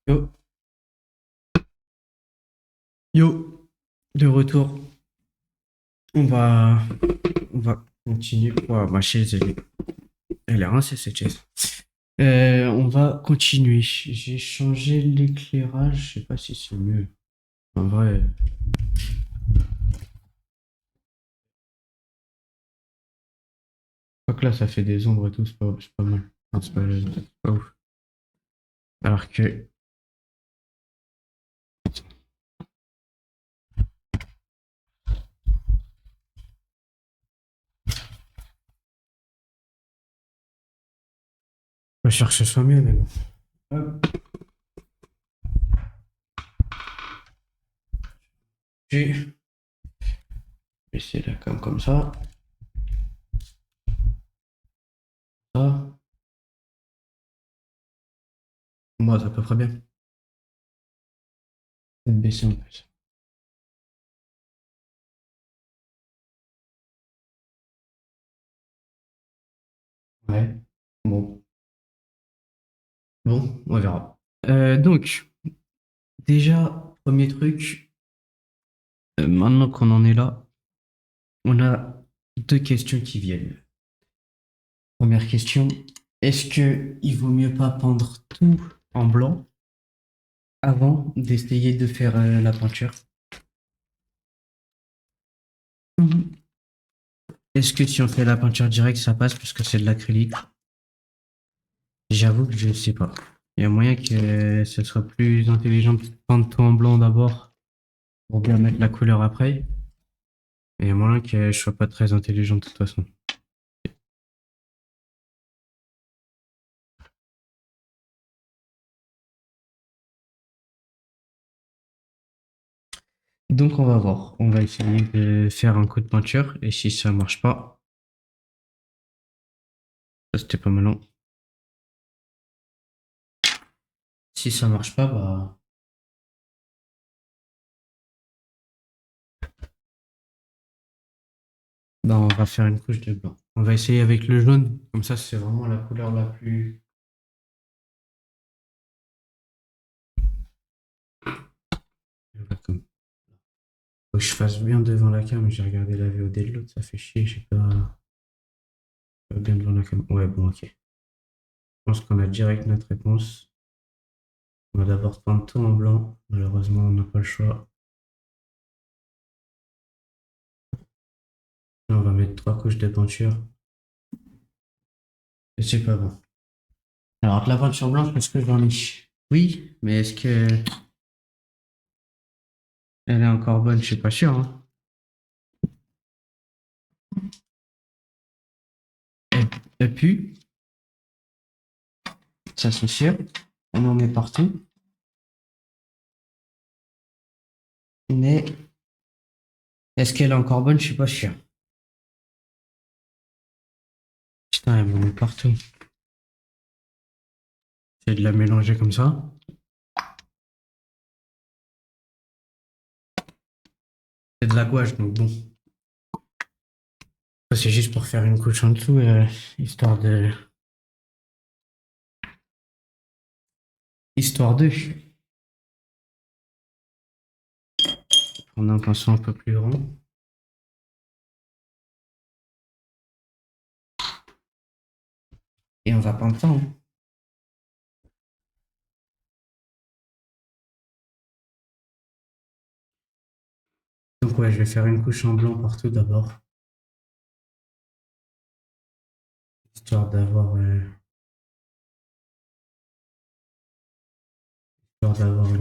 Yo, yo, de retour. On va, on va continuer. Ouah, ma chaise, elle est rincée cette chaise. On va continuer. J'ai changé l'éclairage. Je sais pas si c'est mieux. En vrai, je crois que là, ça fait des ombres et tout. C'est pas mal. Enfin, c'est pas ouf. Alors que, je chercher soit mieux, mais bon. Hop, j'ai baissé la cam comme ça. Ça. Moi, c'est à peu près bien. Peut-être baisser un peu ça. Ouais. Bon. Bon, on verra. Donc, déjà, premier truc, maintenant qu'on en est là, on a deux questions qui viennent. Première question, est-ce que il vaut mieux pas peindre tout en blanc avant d'essayer de faire la peinture? Mhm. Est-ce que si on fait la peinture directe, ça passe parce que c'est de l'acrylique? J'avoue que je ne sais pas. Il y a moyen que ce soit plus intelligent de peindre tout en blanc d'abord pour bien mettre la couleur après. Et il y a moyen que je sois pas très intelligent de toute façon. Donc on va voir. On va essayer de faire un coup de peinture et si ça marche pas, ça c'était pas malin. Si ça marche pas, bah on va faire une couche de blanc. On va essayer avec le jaune. Comme ça, c'est vraiment la couleur la plus. Comme... Faut que je fasse bien devant la cam. J'ai regardé la VOD de l'autre, ça fait chier. J'ai pas bien devant la cam. Ouais, bon, ok. Je pense qu'on a direct notre réponse. On va d'abord peindre tout en blanc. Malheureusement, on n'a pas le choix. Là, on va mettre trois couches de peinture. Et c'est pas bon. Alors, de la peinture blanche, est-ce que j'en ai? Oui, mais est-ce que elle est encore bonne? Je suis pas sûr, hein. Elle pue, ça c'est sûr. On en met partout. Mais est-ce qu'elle est encore bonne? Je suis pas sûr. Putain, elle en met partout. C'est de la mélanger comme ça. C'est de la gouache, donc bon. Ça, c'est juste pour faire une couche en dessous, histoire de. Histoire de. Prendre un pinceau un peu plus grand. Et on va peindre ça, hein. Donc ouais, je vais faire une couche en blanc partout d'abord. Histoire d'avoir une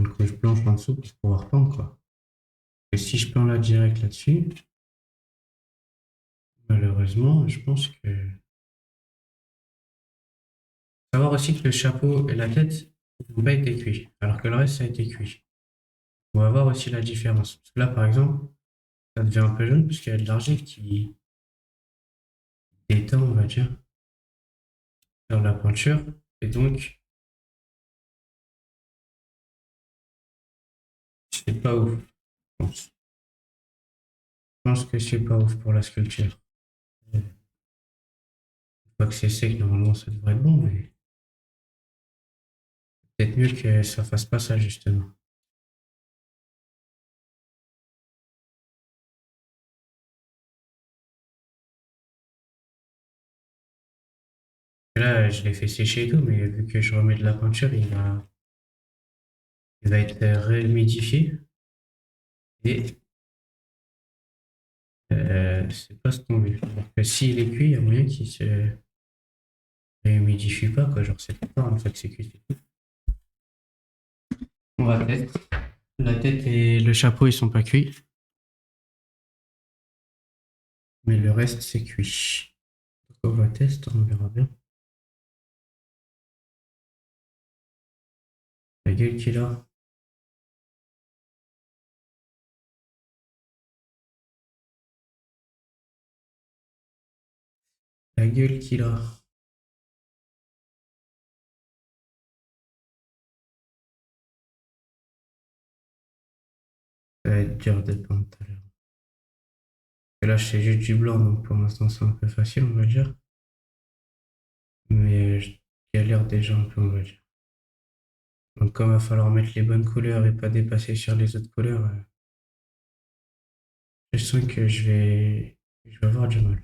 couche blanche en dessous pour pouvoir peindre, quoi. Et si je peins là direct là-dessus, malheureusement, je pense que. Savoir aussi que le chapeau et la tête n'ont pas été cuits, alors que le reste, ça a été cuit. On va voir aussi la différence. Parce que là, par exemple, ça devient un peu jaune parce qu'il y a de l'argile qui éteint, on va dire, dans la peinture. Et donc, c'est pas ouf, je pense. Je pense que c'est pas ouf pour la sculpture. Une fois que c'est sec, normalement, ça devrait être bon, mais. Peut-être mieux que ça fasse pas ça, justement. Là, je l'ai fait sécher et tout, mais vu que je remets de la peinture, il va être réhumidifié et c'est pas ce qu'on veut. Alors que s'il est cuit, il y a moyen qu'il se réhumidifie pas, quoi. Genre, c'est pas une fois que c'est cuit, c'est tout. On va tester. La tête et le chapeau, ils sont pas cuits, mais le reste, c'est cuit. Donc, on va tester, on verra bien. La gueule qu'il a. La gueule qu'il a. Ça va être dur de peindre tout à l'heure. Et là, je fais juste du blanc, donc pour l'instant, c'est un peu facile, on va dire. Mais je galère déjà un peu, on va dire. Donc, comme il va falloir mettre les bonnes couleurs et pas dépasser sur les autres couleurs, je sens que je vais avoir du mal.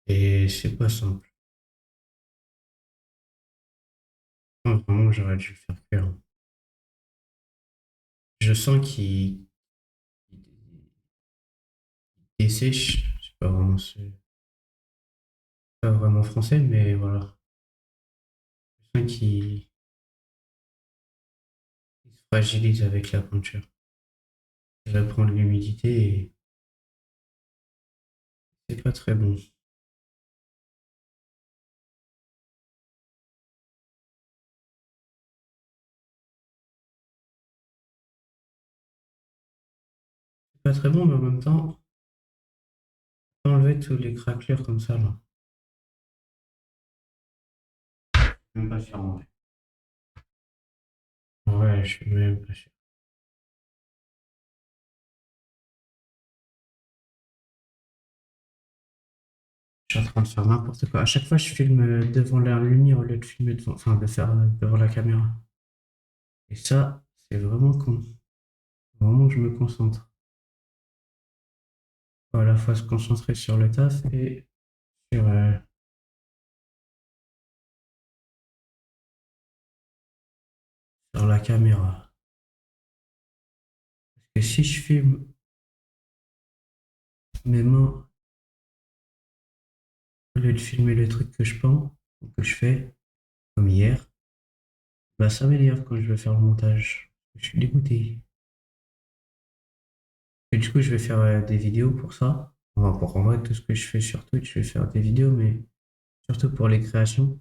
Et c'est pas simple. Non, vraiment, j'aurais dû le faire cuire. Je sens qu'il sèche. C'est pas vraiment français, mais voilà. Je sens qu'il se fragilise avec la peinture. Il va prendre l'humidité et c'est pas très bon. C'est pas très bon, mais en même temps, enlever tous les craquelures comme ça, là. Même pas sûr, en vrai. Ouais, je suis même pas sûr. Je suis en train de faire n'importe quoi. À chaque fois, je filme devant la lumière au lieu de filmer devant, enfin, de faire devant la caméra. Et ça, c'est vraiment con. Vraiment, je me concentre. Faut à la fois se concentrer sur le taf et sur, sur la caméra. Et si je filme mes mains au lieu de filmer le truc que je peins, ou que je fais, comme hier, bah ça m'énerve quand je vais faire le montage. Je suis dégoûté. Et du coup, je vais faire des vidéos pour ça. Enfin, pour en vrai, tout ce que je fais sur Twitch, je vais faire des vidéos, mais surtout pour les créations.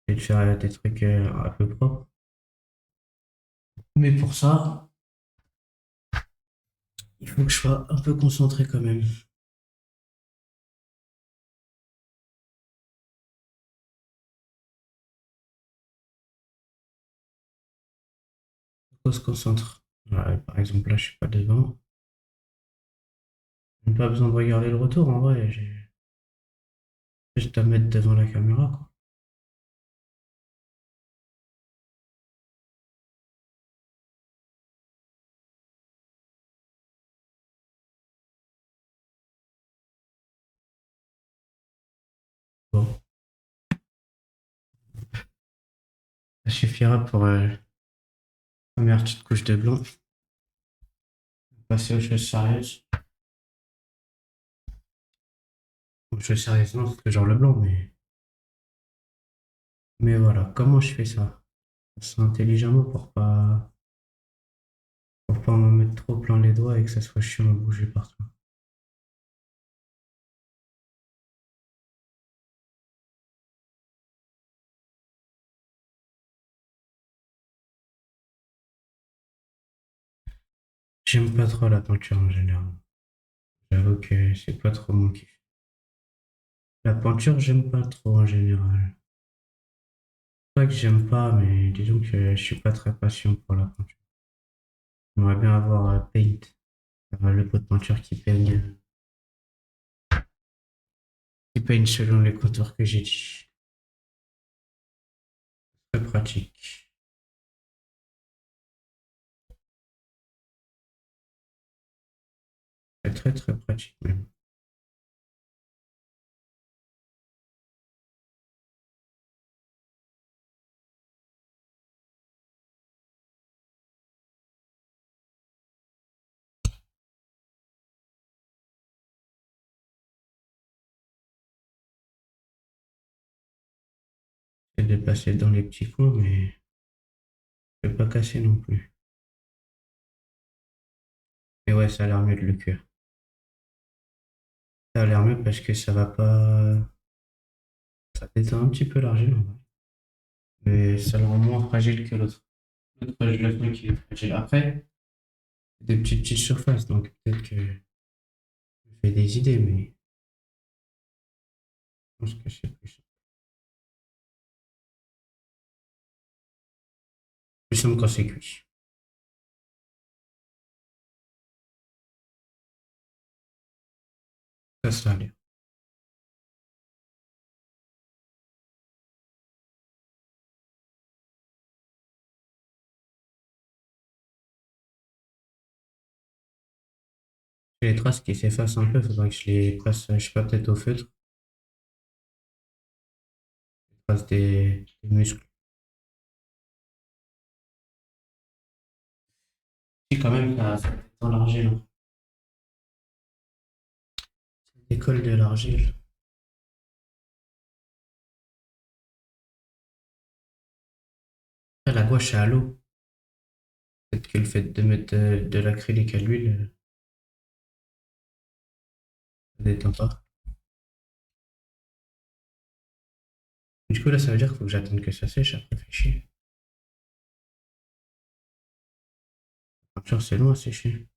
Je vais faire des trucs un peu propres. Mais pour ça, il faut que je sois un peu concentré quand même. Il faut se concentre. Ouais, par exemple, là, je suis pas devant. J'ai pas besoin de regarder le retour, en vrai. J'ai juste à mettre devant la caméra, quoi. Bon, ça suffira pour la première petite couche de blanc. Passer aux choses sérieuses. Aux choses sérieuses, non, c'est genre le blanc, mais voilà. Comment je fais ça? C'est intelligemment pour pas me mettre trop plein les doigts et que ça soit chiant à bouger partout. J'aime pas trop la peinture en général. J'avoue que c'est pas trop mon kiff. La peinture, j'aime pas trop en général. Pas que j'aime pas, mais disons que je suis pas très patient pour la peinture. J'aimerais bien avoir Paint, le pot de peinture qui peigne. qui peignent selon les contours que j'ai dit. Très pratique. Très très très pratique même. C'est déplacé dans les petits coins, mais je ne pas casser non plus. Mais ouais, ça a l'air mieux de le cuire. Ça a l'air mieux parce que ça va pas. Ça détend un petit peu l'argile, en vrai. Mais ça le rend moins fragile que l'autre. L'autre, je le trouve qu'il est fragile. Après, des petites surfaces, donc peut-être que je me fais des idées, mais je pense que c'est plus simple quand c'est cuit. Ça a l'air. Les traces qui s'effacent un peu, il faudrait que je les passe, je sais pas, peut-être au feutre, les traces des muscles. Si, quand même, ça détend l'argile, hein. Ça décolle de l'argile. Après, la gouache, c'est à l'eau. Peut-être que le fait de mettre de l'acrylique à l'huile, ça détend pas. Du coup, là, ça veut dire qu'il faut que j'attende que ça sèche, après, fait chier. La peinture, c'est long à sécher.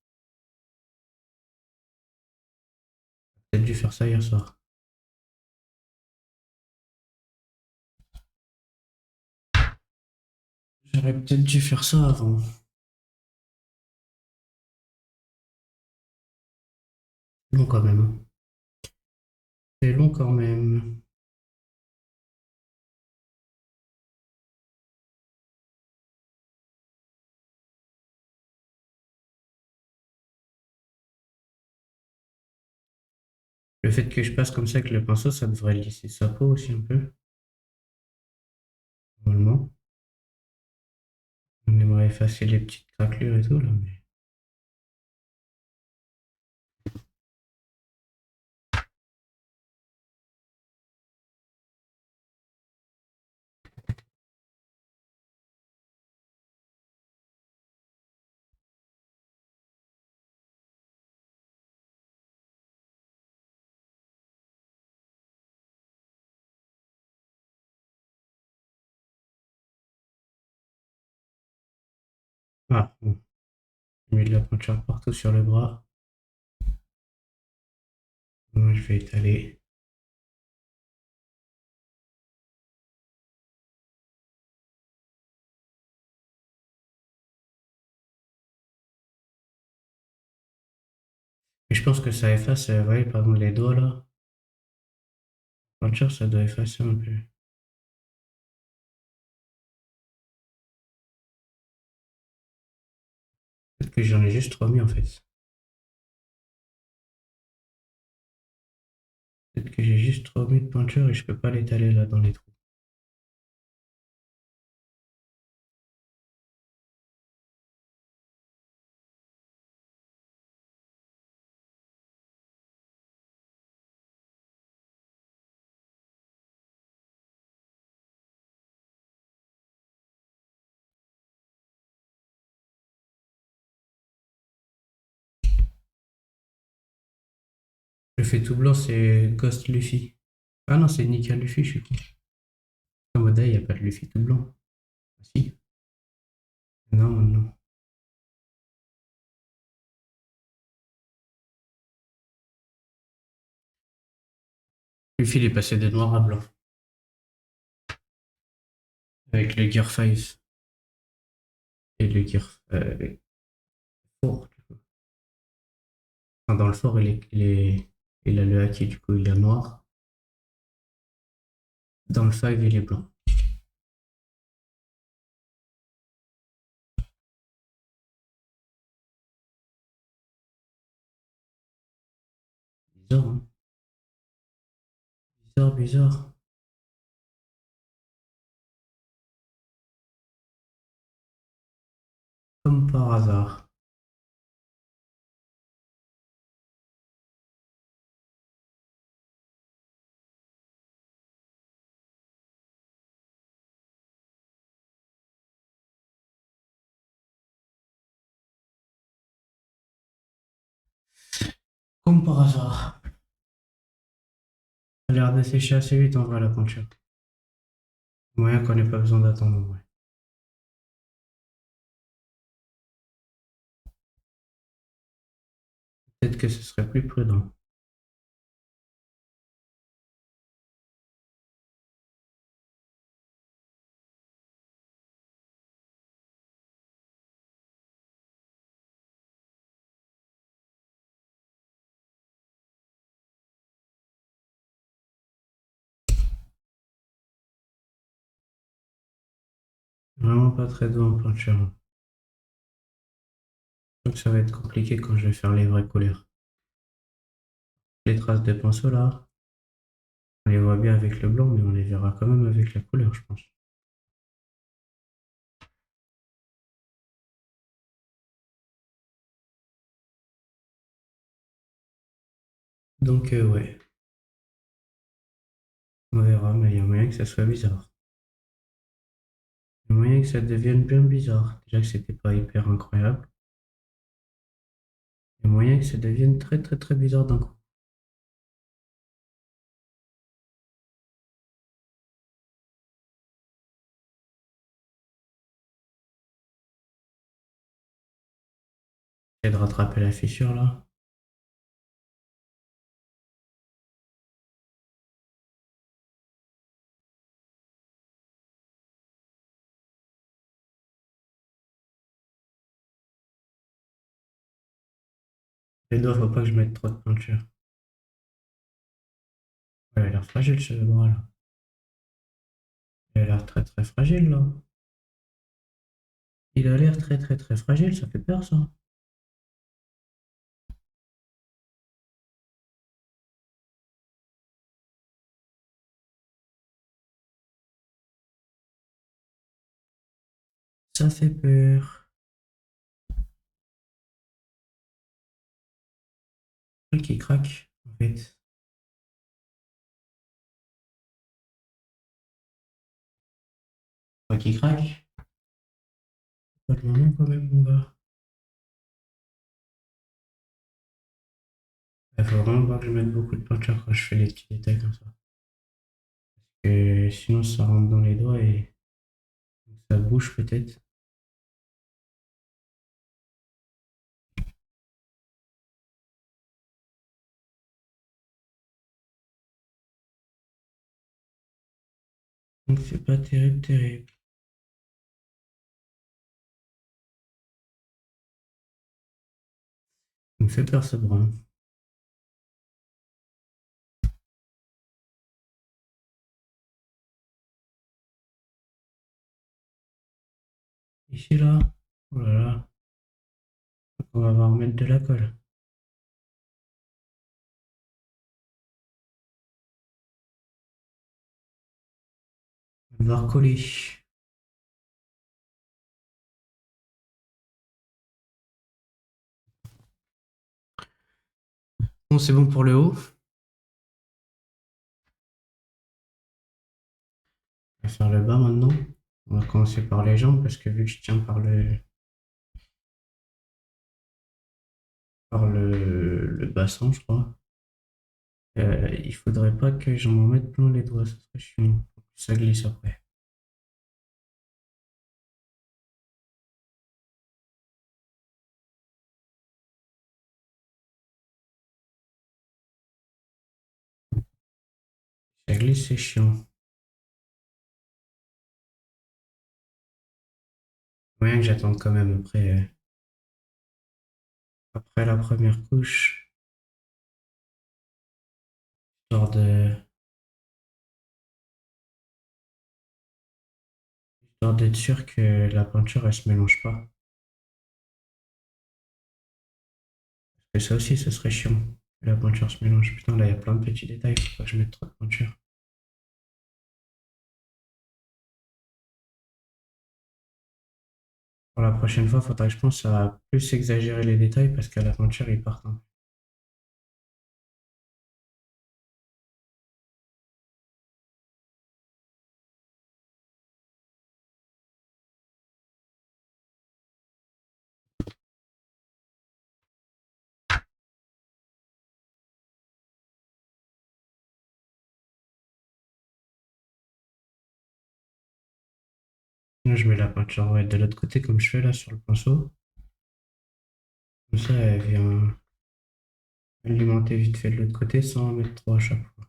J'ai peut-être dû faire ça hier soir. J'aurais peut-être dû faire ça avant. C'est long quand même, hein. C'est long quand même. Le fait que je passe comme ça avec le pinceau, ça devrait lisser sa peau aussi un peu, normalement. On aimerait effacer les petites craquelures et tout, là, mais... Ah, bon. J'ai mis de la peinture partout sur le bras. Moi, je vais étaler. Mais je pense que ça efface, vous voyez, par exemple, les doigts, là. La peinture, ça doit effacer un peu. Peut-être que j'en ai juste trop mis, en fait. Peut-être que j'ai juste trop mis de peinture et je peux pas l'étaler, là, dans les trous. Le fait tout blanc, c'est Ghost Luffy. Ah non, c'est Nika Luffy, je suis con. En mode, il n'y a pas de Luffy tout blanc. Ah si. Non, non. Luffy, il est passé de noir à blanc. Avec le Gear 5 et le Gear 4. Enfin, dans le fort, il a le haki, du coup, il est noir. Dans le 5, il est blanc. Bizarre, hein? Bizarre, bizarre. Comme par hasard. Comme par hasard. Ça a l'air de sécher assez vite en vrai la peinture. Moyen qu'on n'ait pas besoin d'attendre en vrai. Peut-être que ce serait plus prudent. Vraiment pas très doux en peinture. Donc ça va être compliqué quand je vais faire les vraies couleurs. Les traces de pinceau là, on les voit bien avec le blanc, mais on les verra quand même avec la couleur, je pense. Donc ouais, on verra, mais il y a moyen que ça soit bizarre. Il y a moyen que ça devienne bien bizarre. Déjà que c'était pas hyper incroyable. Il y a moyen que ça devienne très très très bizarre d'un coup. J'essaie de rattraper la fissure là. Les doigts, faut pas que je mette trop de peinture. Ouais, il a l'air fragile ce bras là. Il a l'air très très fragile là. Il a l'air très très très fragile, ça fait peur ça. Ça fait peur. Qui craque en fait. Quoi qui craque? Pas le moment quand même mon gars. Il faut vraiment pas que je mette beaucoup de peinture quand je fais les petits détails comme ça. Et sinon ça rentre dans les doigts et ça bouge peut-être. Donc c'est pas terrible, terrible. Il me fait peur ce bras. Ici là, oh là là, on va voir mettre de la colle. On va devoir coller. Bon, c'est bon pour le haut. On va faire le bas maintenant. On va commencer par les jambes parce que vu que je tiens par le bassin, je crois, il faudrait pas que j'en mette plein les doigts, ça serait chiant. Ça glisse après. Ça glisse, c'est chiant. Moyen que j'attende quand même après la première couche, histoire histoire d'être sûr que la peinture, elle se mélange pas. Et ça aussi, ce serait chiant. Que la peinture se mélange. Putain, là, il y a plein de petits détails. Faut pas que je mette trop de peinture. Pour la prochaine fois, faudra que je pense à plus exagérer les détails parce qu'à la peinture, ils partent un peu. Sinon, je mets la peinture ouais, de l'autre côté comme je fais là sur le pinceau. Comme ça, elle vient alimenter vite fait de l'autre côté sans en mettre trop à chaque fois.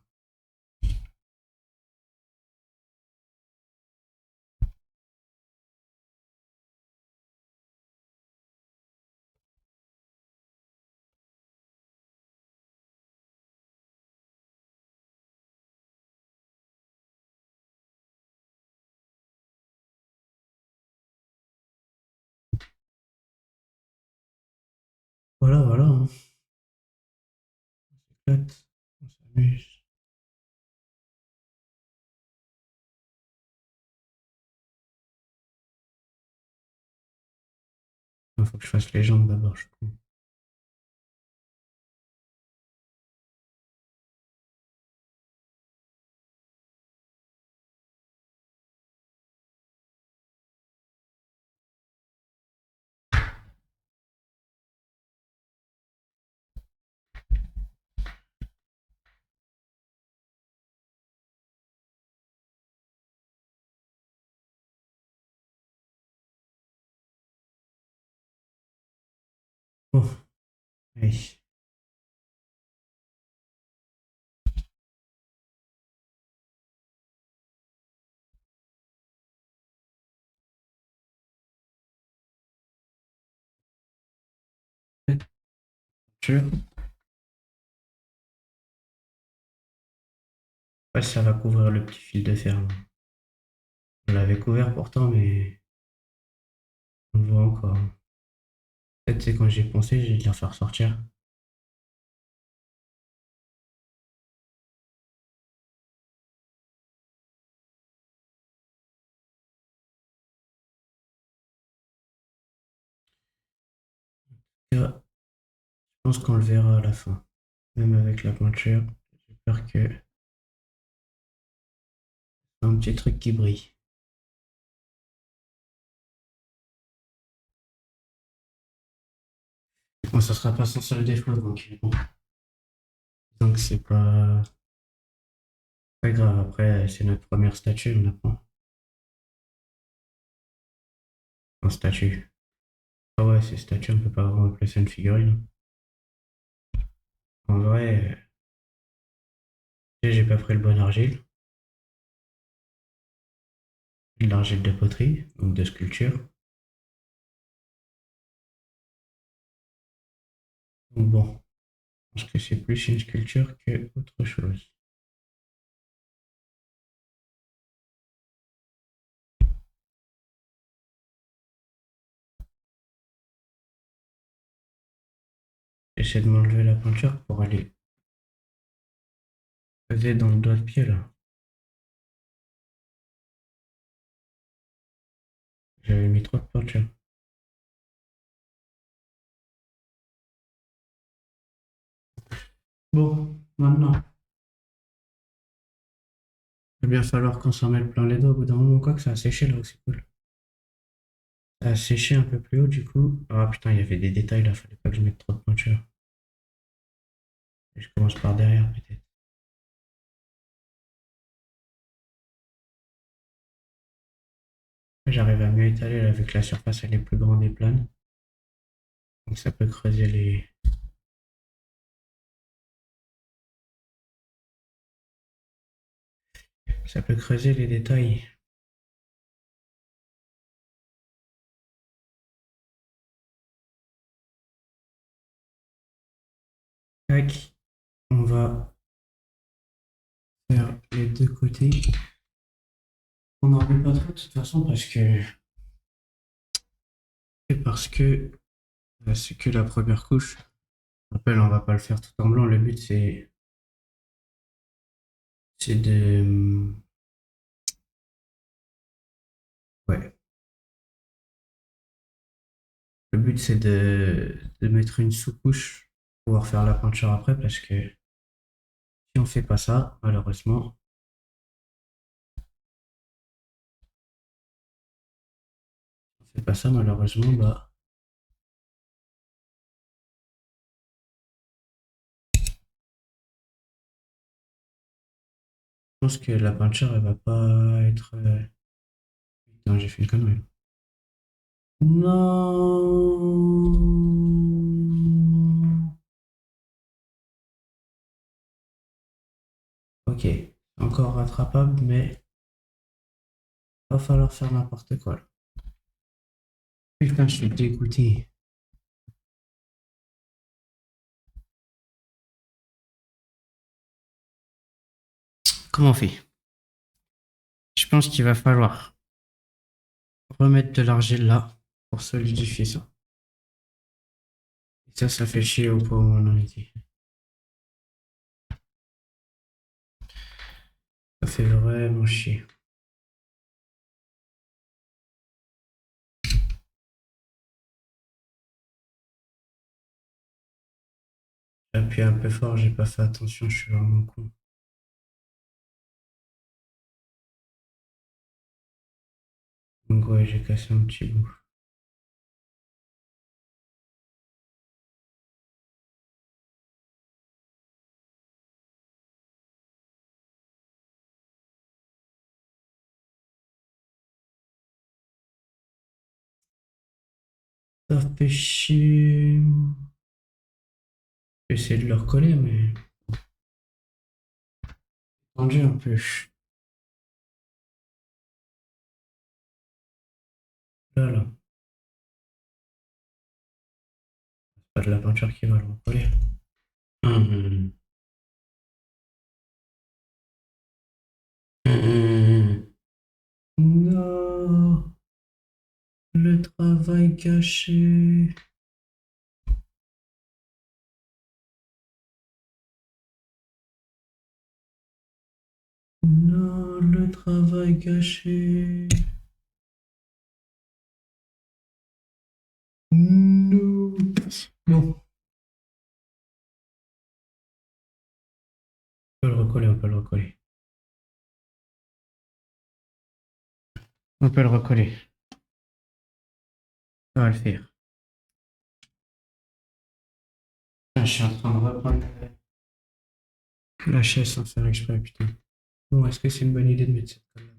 Voilà, voilà, hein. On s'éclate, on s'amuse. Il faut que je fasse les jambes d'abord, je trouve. Bon, allez. Peinture. Ouais, ça va couvrir le petit fil de fer, là. On l'avait couvert pourtant, mais on le voit encore. Peut-être c'est quand j'ai pensé, j'ai dû la faire sortir. Et, je pense qu'on le verra à la fin. Même avec la peinture, j'ai peur que c'est un petit truc qui brille. Bon, ça sera pas sans seul défaut, donc bon. Donc c'est pas grave. Après, c'est notre première statue, on apprend. Un statue. Ah ouais, ces statues, on peut pas vraiment appeler ça une figurine. En vrai, j'ai pas pris le bon argile. De l'argile de poterie, donc de sculpture. Donc bon, je pense que c'est plus une sculpture que autre chose. J'essaie de m'enlever la peinture pour aller poser dans le doigt de pied là. J'avais mis trop de peinture. Bon, maintenant, il va bien falloir qu'on s'en mette plein les doigts au bout d'un moment, quoi que ça a séché là aussi, cool. Ça a séché un peu plus haut du coup. Ah putain, il y avait des détails là, fallait pas que je mette trop de peinture. Et je commence par derrière peut-être. J'arrive à mieux étaler là, vu que la surface elle est plus grande et plane. Donc ça peut creuser les détails. Tac, on va faire les deux côtés. On n'en met pas trop de toute façon parce que c'est que la première couche. Je rappelle, on va pas le faire tout en blanc. Le but c'est de ouais. Le but c'est de mettre une sous-couche pour pouvoir faire la peinture après parce que si on fait pas ça, malheureusement, bah je pense que la peinture elle va pas être non, j'ai fait une connerie. Non. Ok, encore rattrapable, mais va falloir faire n'importe quoi là. Putain, je suis dégoûté. Comment on fait? Je pense qu'il va falloir remettre de l'argile là pour solidifier ça. Et ça fait chier au pot où on en était. Ça fait vraiment chier. J'ai appuyé un peu fort, j'ai pas fait attention, je suis vraiment con. Donc ouais, j'ai cassé un petit bout. Ça fait chier. J'ai essayé de le recoller, mais tendu un peu. Là, là. C'est pas de la peinture qui va le recoller. Hum, Non, le travail gâché. Non, le travail gâché. Non. Bon, on peut le recoller, on peut le recoller. On peut le recoller. Ça va le faire. Ah, je suis en train de reprendre la chaise sans faire exprès, putain. Bon, est-ce que c'est une bonne idée de mettre cette colle là?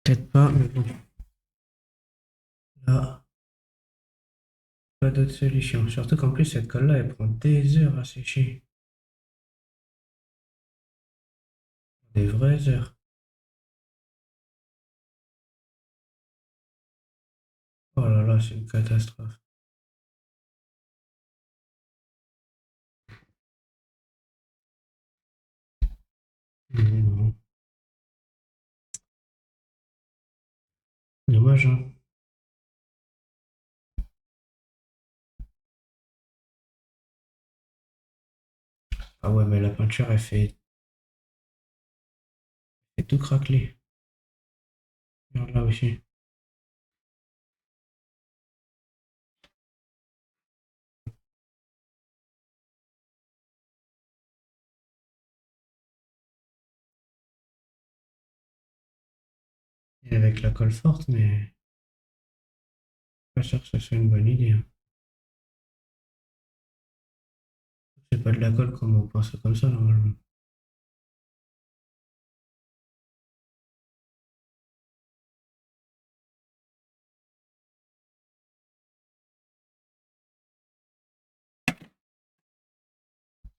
Peut-être pas, mais bon. Là, pas d'autre solution. Surtout qu'en plus, cette colle-là, elle prend des heures à sécher. Des vraies heures. Oh là là, c'est une catastrophe. Non. Dommage, hein. Ah ouais, mais la peinture, fait tout craqueler. Regarde là aussi. Et avec la colle forte, mais pas sûr que ce soit une bonne idée, hein. C'est pas de la colle comme on pense comme ça, normalement.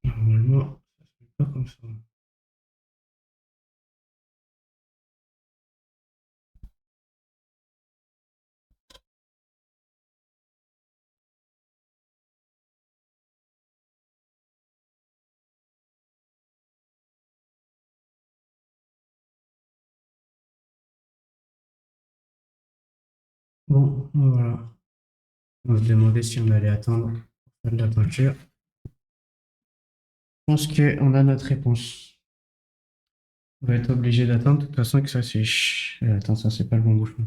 Normalement, ça se fait pas comme ça. Bon, voilà. On se demandait si on allait attendre pour faire de la peinture. Je pense qu'on a notre réponse. On va être obligé d'attendre de toute façon que ça sèche. Attends, ça c'est pas le bon bouchon.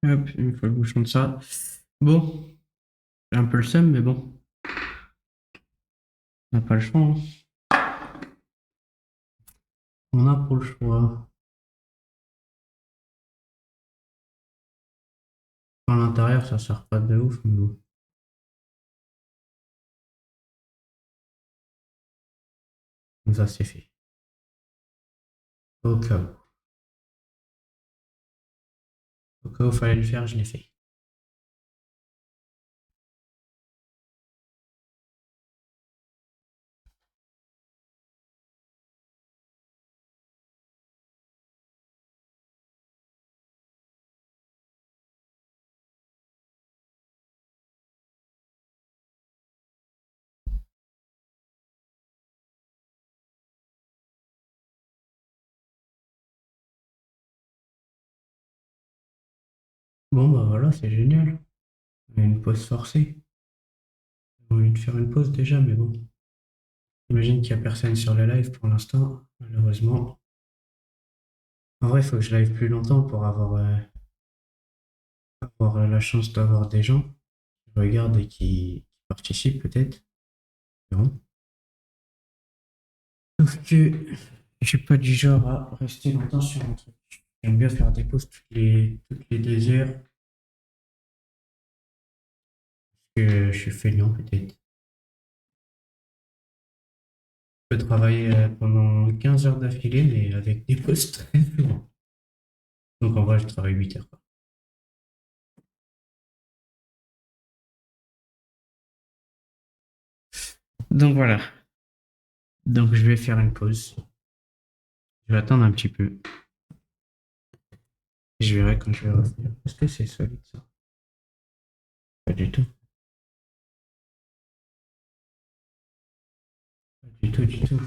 Hop, une fois le bouchon de ça. Bon, j'ai un peu le seum, mais bon, on n'a pas le choix, hein. On a pour le choix. À l'intérieur, ça sert pas de ouf, mais bon. Comme ça, c'est fait. Au cas où. Au cas où il fallait le faire, je l'ai fait. Bon, bah voilà, c'est génial. On a une pause forcée. J'ai envie de faire une pause déjà, mais bon. J'imagine qu'il n'y a personne sur le live pour l'instant, malheureusement. En vrai, il faut que je live plus longtemps pour avoir la chance d'avoir des gens qui regardent et qui participent peut-être. Verrons. Sauf que je suis pas du genre à rester longtemps sur un truc. J'aime bien faire des pauses toutes les 2 heures, parce que je suis feignant peut-être. Je peux travailler pendant 15 heures d'affilée, mais avec des pauses très souvent. Donc en vrai, je travaille 8 heures, quoi. Donc voilà. Donc je vais faire une pause. Je vais attendre un petit peu. Je verrai quand je vais revenir. Est-ce que c'est solide ça? Pas du tout. Pas du tout, du tout.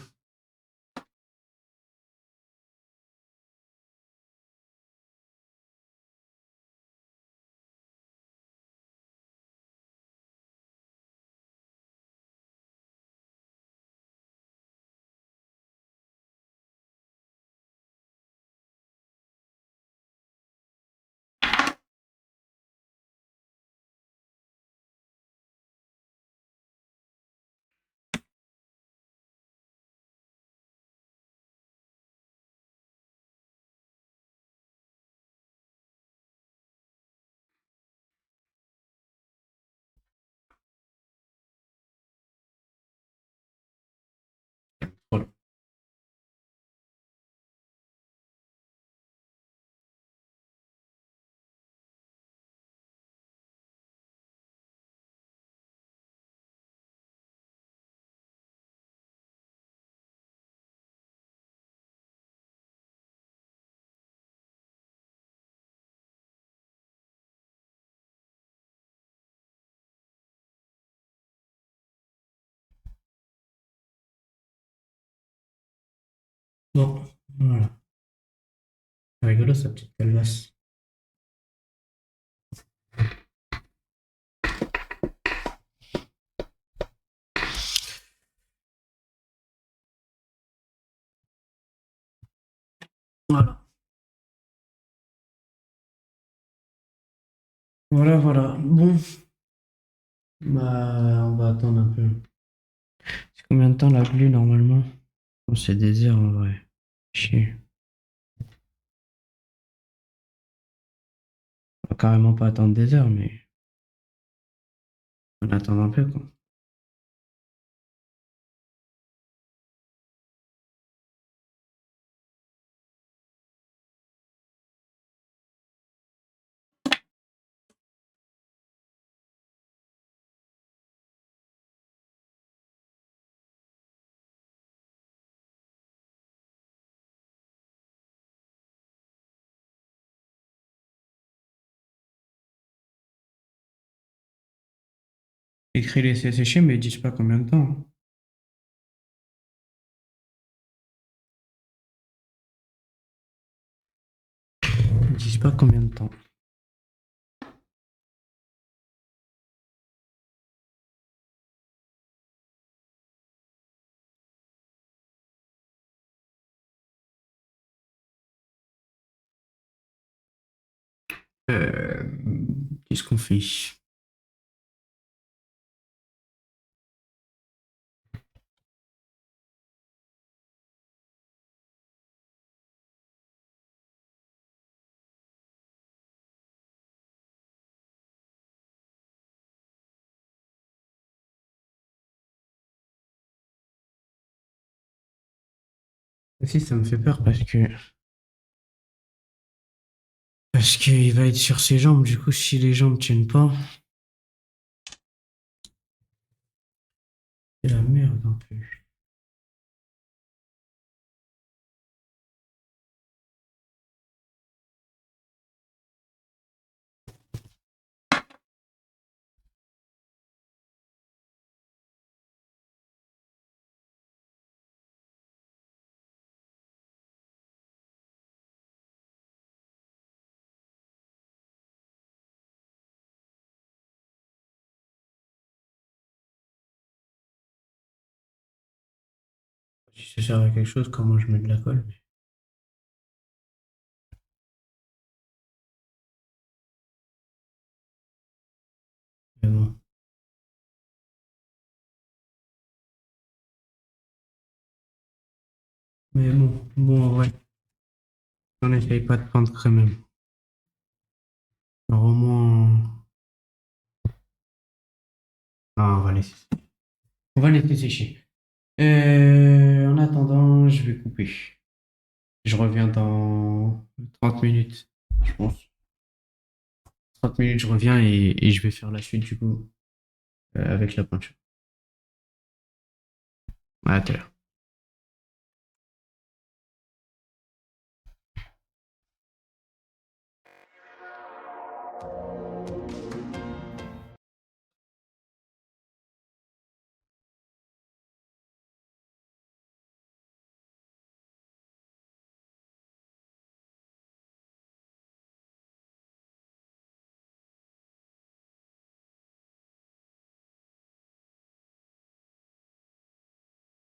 Voilà. Bon, voilà. C'est rigolo sa petite calebasse. Voilà. Voilà, voilà. Bon, bah, on va attendre un peu. C'est combien de temps la glu normalement? Oh, c'est des heures en vrai. Chier. On va carrément pas attendre des heures, mais. On attend un peu, quoi. Écris les sécher, mais ils disent pas combien de temps. Ils disent pas combien de temps. Euh, Qu'est-ce qu'on fait? Si, ça me fait peur parce qu'il va être sur ses jambes. Du coup, si les jambes tiennent pas, c'est la merde un peu. Si ça sert à quelque chose, comment je mets de la colle? Mais bon, bon, ouais. On n'essaye pas de prendre quand même. Alors au moins, ah, on va laisser sécher. En attendant, je vais couper. Je reviens dans 30 minutes, je pense. 30 minutes, je reviens et je vais faire la suite du coup avec la peinture. À tout à l'heure.